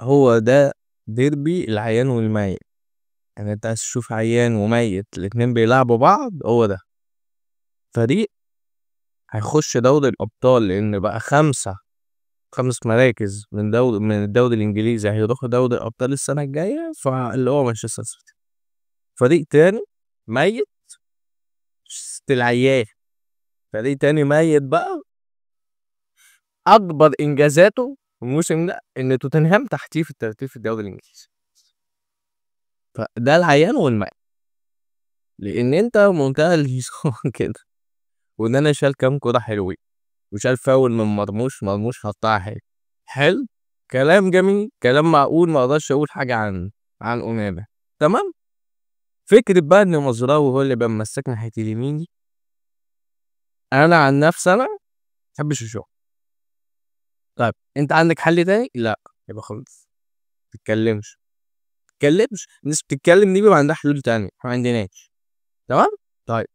هو ده ديربي العيان والميت. يعني انت عايز تشوف عيان وميت الاتنين بيلعبوا بعض، هو ده فريق هيخش دوري الابطال، لان بقى خمس مراكز من الدوري الانجليزي هيروحوا دوري الابطال السنه الجايه، فاللي هو مانشستر سيتي. فريق تاني ميت العيان، فريق تاني ميت بقى اكبر انجازاته الموسم ده ان توتنهام تحتيه في الترتيب في الدوري الانجليزي. فده العيان والميت، لان انت منتهى الهزار كده. وان انا شال كام كوره حلوين، وشال فاول من مرموش حطها حلو. حلو، كلام جميل، كلام معقول، ما اقدرش اقول حاجه عن امامه. تمام. فكره بقى ان مزراوي هو اللي بيمسك ناحيه اليمين دي، انا عن نفسي انا ما بحبش اشوفها. طيب انت عندك حل تاني؟ لا، يبقى خلاص ما تتكلمش. الناس بتتكلم دي بيبقى عندها حلول تانية، احنا ما عندناش. تمام. طيب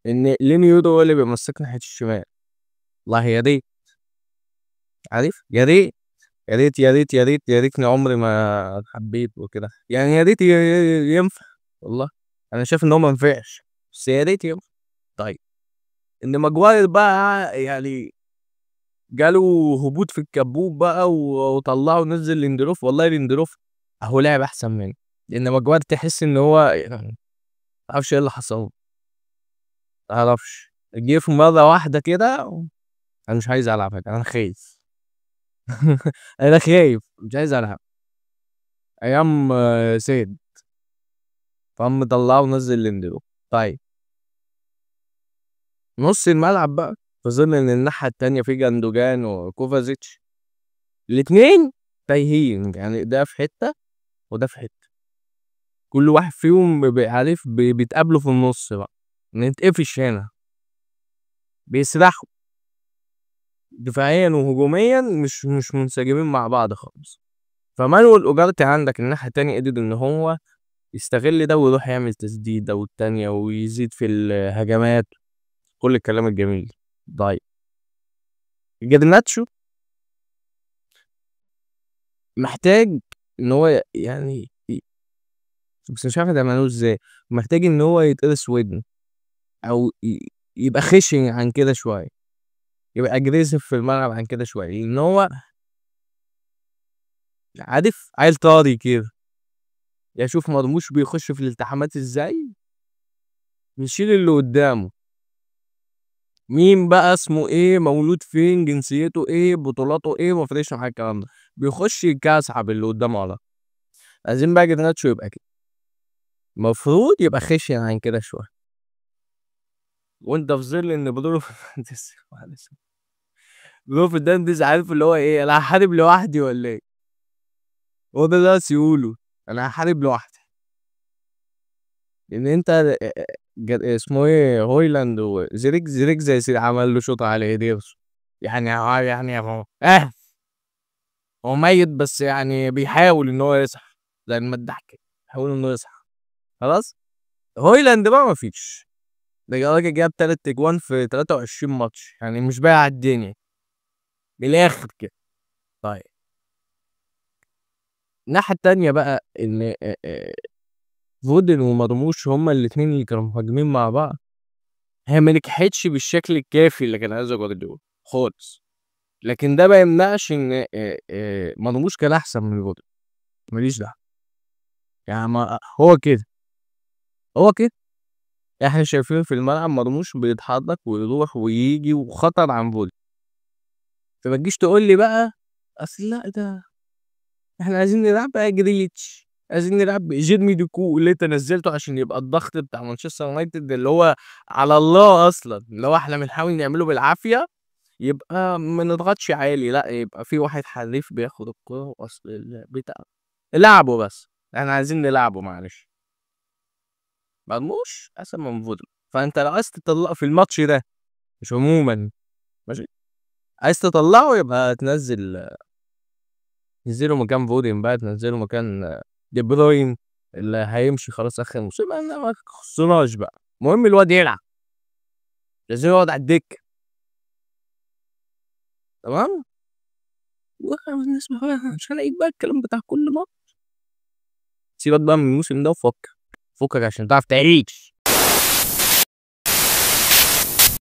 ان لين يودو هو اللي بيمسك ناحيه الشمال، والله يا ريت، عارف، يا ريت يا ريت يا ريت يا ريت يا ريتني عمري ما حبيت وكده، يعني يا ريت ينفع. والله انا شايف ان هو ما ينفعش، بس يا ريت ينفع. طيب ان ماجواير بقى يعني جاله هبوط في الكبوب بقى وطلعه نزل ليندروف، والله ليندروف اهو لاعب احسن منه، لان ماجواير تحس ان هو يعني ما تعرفش ايه اللي حصل، ما تعرفش جه في مره واحده كده. انا مش عايز العب، انا خايف. انا خايف مش عايز العب. ايام سيد، فقام مطلعه ونزل ليندروف. طيب نص الملعب بقى، في ظل ان الناحيه التانيه في جندوجان وكوفازيتش، الاتنين تايهين، يعني ده في حته وده في حته، كل واحد فيهم عارف بيتقابلوا في النص بقى، نتقفش هنا، بيسرحوا دفاعيا وهجوميا، مش منسجمين مع بعض خالص. فمانويل اوجارتي عندك الناحيه التانيه قدر ان هو يستغل ده ويروح يعمل تسديده والتانيه ويزيد في الهجمات، كل الكلام الجميل. طيب جرناتشو محتاج ان هو يعني بس مش عارف تعملوه ازاي، محتاج ان هو يتقرص ودنه، او يبقى خشن عن كده شويه، يبقى اجريسيف في الملعب عن كده شويه، لان هو عارف عيل طاري كده، يشوف مرموش بيخش في الالتحامات ازاي، يشيل اللي قدامه، مين بقى اسمه ايه، مولود فين، جنسيته ايه، بطولاته ايه، ما فرقش معاك الكلام ده، بيخش يكاسحب اللي قدامه على. عايزين بقى جرناتشو يبقى كده، المفروض يبقى خشن عن كده شويه. وانت في ظل ان برونو فرنانديز معلش، برونو فرنانديز عارف اللي هو ايه، انا هحارب لوحدي ولا ايه، هو ده اللي يقوله، انا هحارب لوحدي. لان انت اسمه ايه، هويلاند زيريك زي سيدي عمل له شوط على ايديرسون، يعني هو هو ميت بس يعني بيحاول ان هو يصحى، زي المداح كده بيحاول انه يصحى. خلاص. هويلاند بقى مفيش، ده الراجل جاب 3 اجوان في 23 ماتش، يعني مش بايع على الدنيا من الاخر كده. طيب الناحية التانية بقى ان فودن ومرموش هما الاتنين اللي كانوا مهاجمين مع بعض، هي ما نجحتش بالشكل الكافي اللي كان عايزه جوارديولا خالص، لكن ده ما يمنعش ان مرموش كان احسن من فودن، ماليش دعوه، يعني ما هو كده، هو كده، احنا شايفين في الملعب مرموش بيتحرك ويروح ويجي وخطر عن فودن. فما تجيش تقول لي بقى اصل لا ده احنا عايزين نلعب بقى جريليتش، عايزين نلعب جيرمي دوكو اللي انت نزلته عشان يبقى الضغط بتاع مانشستر يونايتد اللي هو على الله اصلا، اللي هو احنا بنحاول نعمله بالعافيه، يبقى ما نضغطش عالي، لا يبقى في واحد حريف بياخد الكوره واصل بتاع لعبه، بس احنا عايزين نلعبه معلش. مرموش احسن من فودن، فانت لو عايز تطلعه في الماتش ده، مش عموما، ماشي، عايز تطلعه يبقى تنزله مكان فودن بقى، تنزله مكان دي بروين اللي هيمشي خلاص اخر موسم، انا ما خصناش بقى، المهم الواد يلعب. لازم يقعد على الدكة. تمام؟ ونسمع بقى مش هالاقيك بقى الكلام بتاع كل مرة. سيبك بقى من الموسم ده وفكك عشان تعرف تعيش.